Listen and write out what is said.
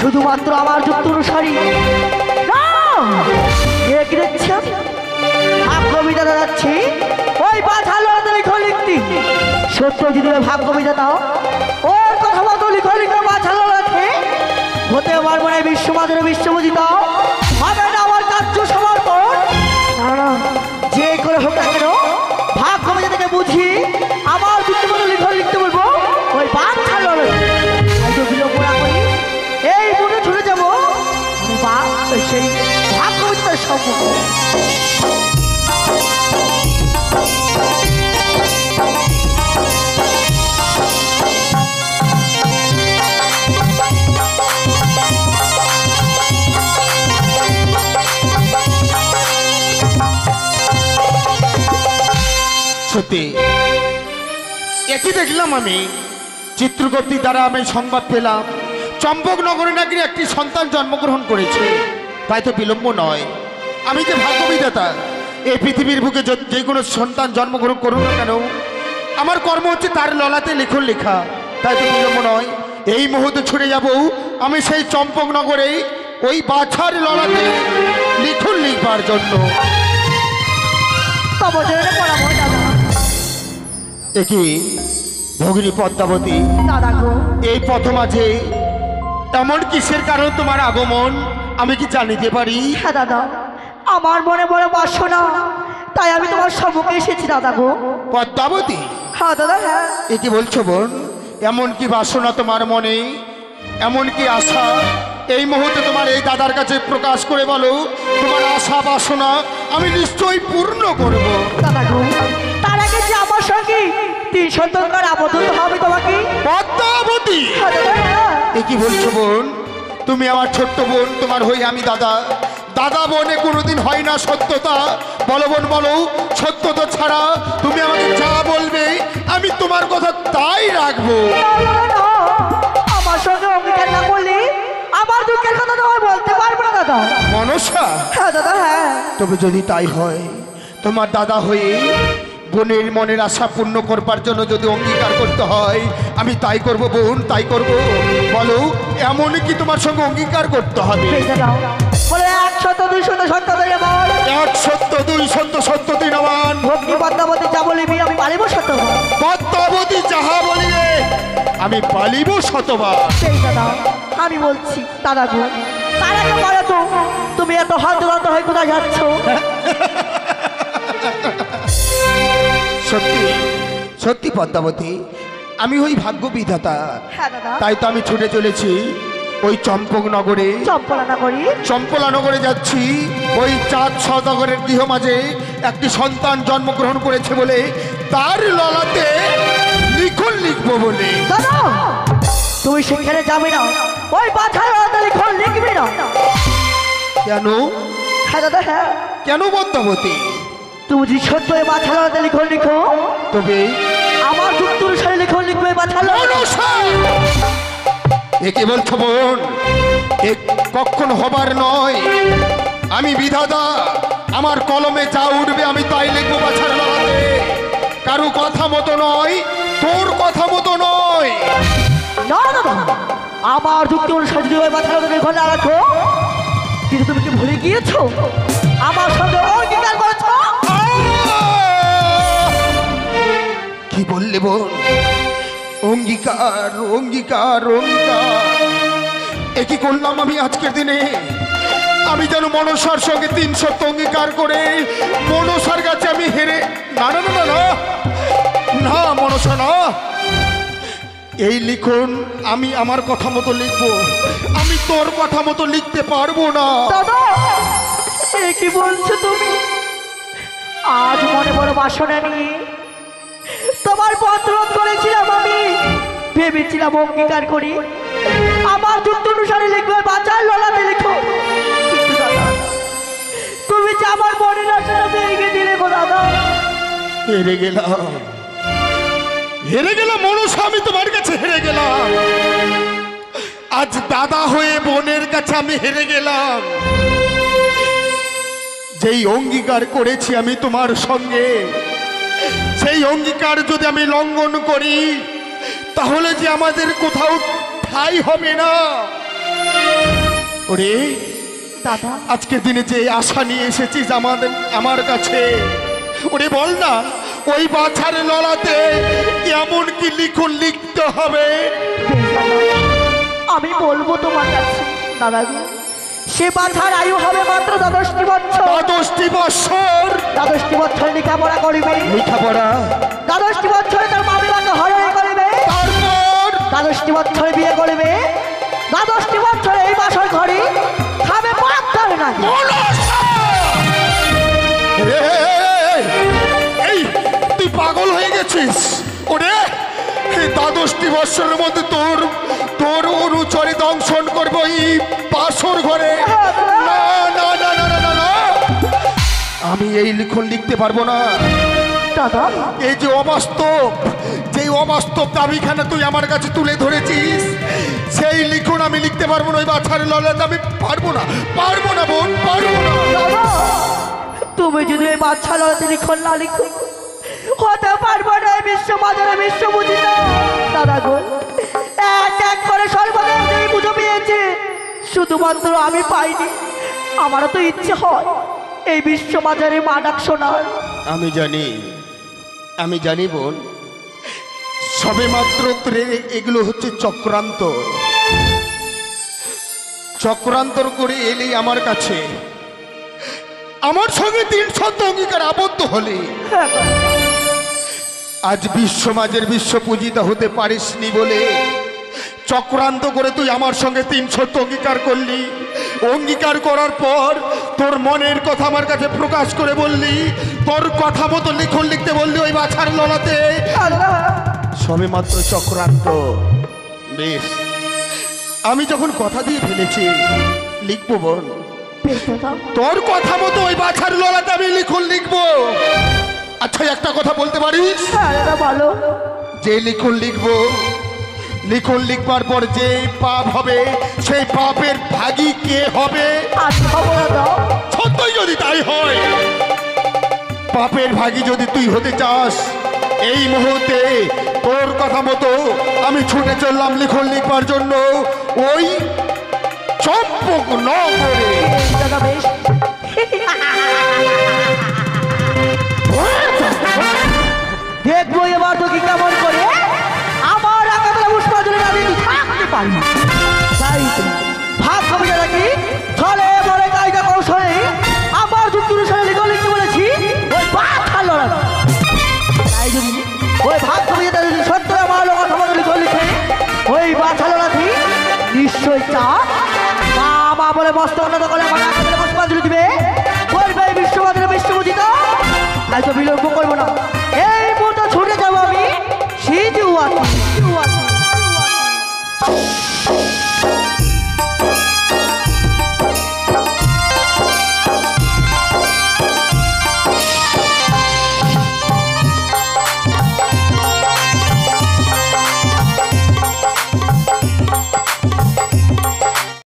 শুধুমাত্র আমার যুক্ত অনুসারী না, কি দেখছি ভাগ্য বিধাতা যাচ্ছি ওই বাছার লড়াতে লিখো লিখতি। সত্য যদি ভাগ্য বিধাতা ওর কথা মতো লিখো লিখো বাছার লড়াতে হতে পারবো না বিশ্বমাদের বিশ্ববিদিত হবে না আমার কার্য সমর্পণ। না যে করে হোক না কেন ভাগ্য বিধাতাকে বুঝি আমার যুক্তি মতো লিখো লিখতে বলবো ওই বাছার লড়াতে বিলম্ব না করি এই মনে ছুটে যাবো সেই ভাগ্য বিধাতার সম্মুখে। সত্যি একই দেখলাম আমি চিত্রগুপ্তি দ্বারা আমি সংবাদ পেলাম চম্পকনগরে নাকি একটি সন্তান জন্মগ্রহণ করেছে। তাই তো বিলম্ব নয়, আমি যে ভাগ্যবিধাতা এই পৃথিবীর বুকে যে কোনো সন্তান জন্মগ্রহণ করুন না কেন আমার কর্ম হচ্ছে তার ললাতে লিখন লেখা। তাই তো বিলম্ব নয়, এই মুহূর্তে ছুটে যাব আমি সেই চম্পকনগরে ওই বাছার ললাতে লিখন লিখবার জন্য। একই ভগিনী পদ্মাবতী, এই পথ মাঝে এমন কিসের কারণ তোমার আগমন আমি কি জানিতে পারি? হ্যাঁ দাদা, আমার মনে বড় বাসনা, তাই আমি তোমার সম্মুখে এসেছি দাদা গো। পদ্মাবতী? হ্যাঁ দাদা। হ্যাঁ, এ কি বলছো বোন? এমন কি বাসনা তোমার মনে, এমন কি আশা এই মুহূর্তে তোমার এই দাদার কাছে প্রকাশ করে বলো। তোমার আশা বাসনা আমি নিশ্চয়ই পূর্ণ করব দাদা গো। তার আগে যে আমার সঙ্গে 3 সন্তান আবদ্ধ হবে তোমাকে। পদ্মাবতী? এ কি বলছো বোন? তুমি আমার ছোট্ট বোন, তোমার হই আমি দাদা। দাদা বোনে কোনোদিন হয় না সত্যতা। বলো বোন বলো, সত্যতা ছাড়া তুমি আমাকে যা বলবে আমি তোমার কথা তাই রাখবো। আমার সঙ্গে অঙ্গীকার না করলে আমার দুঃখের কথা তোমায় বলতে পারবো না দাদা। মনসা? হ্যাঁ দাদা। হ্যাঁ, তবে যদি তাই হয় তোমার দাদা হয়ে বোনের মনের আশা পূর্ণ করবার জন্য যদি অঙ্গীকার করতে হয় আমি তাই করব বোন, তাই করব। বলো এমন কি তোমার সঙ্গে অঙ্গীকার করতে হবে? 1 আমার পদ্মাবতী যা বলিবি আমি পালিব শতবার। পদ্মাবতী যাহা বলিবে আমি পালিব শতবার। সেই দাদা আমি বলছি দাদা গো, তার আগে বলো তো তুমি এত হন্তদন্ত হয়ে কোথায় যাচ্ছ? সত্যি সত্যি পদ্মাবতী, আমি ওই ভাগ্য বিধাতা। হ্যাঁ দাদা। তাই তো আমি ছুটে চলেছি ওই চম্পকনগরে। চম্পলানগরে যাচ্ছি। ওই 4 সওদাগরের গৃহ মাঝে একটি সন্তান জন্মগ্রহণ করেছে বলে তার ললাতে লিখন লিখবো বলে। দাদা তুমি সেখানে যাবে না, ওই বাছার ললাতে লিখন লিখবি না। কেন? হ্যাঁ দাদা। হ্যাঁ, কেন পদ্মাবতী? তুমি যদি সত্য এই বাছার ললাতে লিখন লিখো তবে আমার যুক্ত অনুসারে লিখন লিখবে বাছার ললাতে। একে বলছো বোন? এ কখন হবার নয়। আমি বিধাতা, আমার কলমে যা উঠবে আমি তাই লিখবো বাছার ললাতে। কারো কথা মতো নয়, তোর কথা মতো নয়। না দাদা, আমার যুক্তি অনুসারে যদি ওই বাছার ললাতে লিখন রাখো, কিন্তু তুমি কি ভুলে গিয়েছো আমার সঙ্গে অঙ্গীকার করেছো? কি বললে বোন? অঙ্গীকার অঙ্গীকার অঙ্গীকার এ কি করলাম আমি আজকের দিনে? আমি যেন মনসার সঙ্গে 300 অঙ্গীকার করে মনসার কাছে আমি হেরে। না না না না না মনসা না, এই লিখন আমি আমার কথা মতো লিখবো, আমি তোর কথা মতো লিখতে পারবো না। দাদা কি বলছো তুমি? আজ মনে বড় বাসনা নিয়ে তোমার পত্র করেছিলাম, আমি ভেবেছিলাম অঙ্গীকার করি আমার যুক্ত অনুসারে লিখবে বাছার ললাতে লিখো। কিন্তু দাদা তুমি যে আমার মনের আশাটা ভেঙে দিলে গো দাদা। হেরে গেলাম, হেরে গেলাম মনসা, আমি তোমার কাছে হেরে গেলাম। আজ দাদা হয়ে বোনের কাছে আমি হেরে গেলাম। যেই অঙ্গীকার করেছি আমি তোমার সঙ্গে, সেই অঙ্গীকার যদি আমি লঙ্ঘন করি তাহলে যে আমাদের কোথাও ঠাঁই হবে না। ওরে দাদা আজকের দিনে যে আশা নিয়ে এসেছিস আমার কাছে, ওরে বল না ওই বাছার ললাতে এমন কি লিখন লিখতে হবে? বেশ দাদা, আমি বলবো তোমার কাছে দাদা গো। সে বাছার আয়ু হবে মাত্র 10টি বছর। 10টি বছর? 10টি বছর লেখাপড়া করিবে। লেখাপড়া? 10টি বছরে তার মা বাবাকে হরণ করিবে। তারপর 10টি বছরে বিয়ে করবে। 10টি বছরে এই বাসর ঘরে খাবে পাক ধরে না। এই তুই পাগল হয়ে গেছিস? ওরে এই 10টি বছরের মধ্যে তোর অনুচরে দংশন করবো এই বাসর ঘরে? না না না না না না, আমি এই লিখন লিখতে পারবো না দাদা। এই যে অবাস্তব দাবিখানা তুই আমার কাছে তুলে ধরেছিস, সেই লিখন আমি লিখতে পারবো না। ওই বাছার ললাতে আমি পারবো না বোন, পারবো না। দাদা তুমি যদি এই বাচ্চা লড়াতে লিখন না লিখো হতে পারবো না। এই বিশ্ব বাজারে বিশ্ব বুঝি না দাদা গো। এক করে সর্বদেশ এই পুজো পেয়েছে, শুধুমাত্র আমি পাইনি। আমারও তো ইচ্ছে হয় এই বিশ্ব বাজারে মা ডাক শোনার। আমি জানি বোন, সবে মাত্র এগুলো হচ্ছে চক্রান্তর করে এলেই আমার কাছে আমার সঙ্গে 3 শব্দ অঙ্গীকার আবদ্ধ হলে আজ বিশ্বমাজের বিশ্ব পূজিতা হতে পারিসনি বলে চক্রান্ত করে তুই আমার সঙ্গে 3 শব্দ অঙ্গীকার করলি। অঙ্গীকার করার পর তোর মনের কথা আমার কাছে প্রকাশ করে বললি, তোর কথা মতো লিখন লিখতে বললি ওই বাছার ললাতে। সবে মাত্র চক্রান্ত। বেশ, আমি যখন কথা দিয়ে ফেলেছি লিখবো বোন, তোর কথা মতো ওই বাছার ললাতে আমি লিখন লিখবো। আচ্ছা একটা কথা বলতে পারিস? ভালো। যে লিখন লিখবার পর যে পাপ হবে সেই পাপের ভাগী কে হবে? সত্যই যদি তাই হয়, পাপের ভাগী যদি তুই হতে চাস, এই মুহূর্তে তোর কথা মতো আমি ছুটে চললাম লিখন লিখবার জন্য ওই চম্পক নগরে। দেখবো এবার তো কি কেমন করে আমার আকাশে পুষ্পাঞ্জলি না দিয়ে থাকতে পারি। তাই ভাগ হবে নাকি ছলে বলে কায়দা কৌশলে আমার যুক্তি অনুসারে লিখন লিখতে বলেছি ওই বাচ্চা লড়া। তাই যদি ওই ভাগ হবে যদি সত্য আমার কথা মতো লিখন লিখে ওই বাচ্চা লড়াছি নিশ্চয়ই চা মা বলে মস্ত উন্নত করে আমার আকাশে পুষ্পাঞ্জলি দিবে।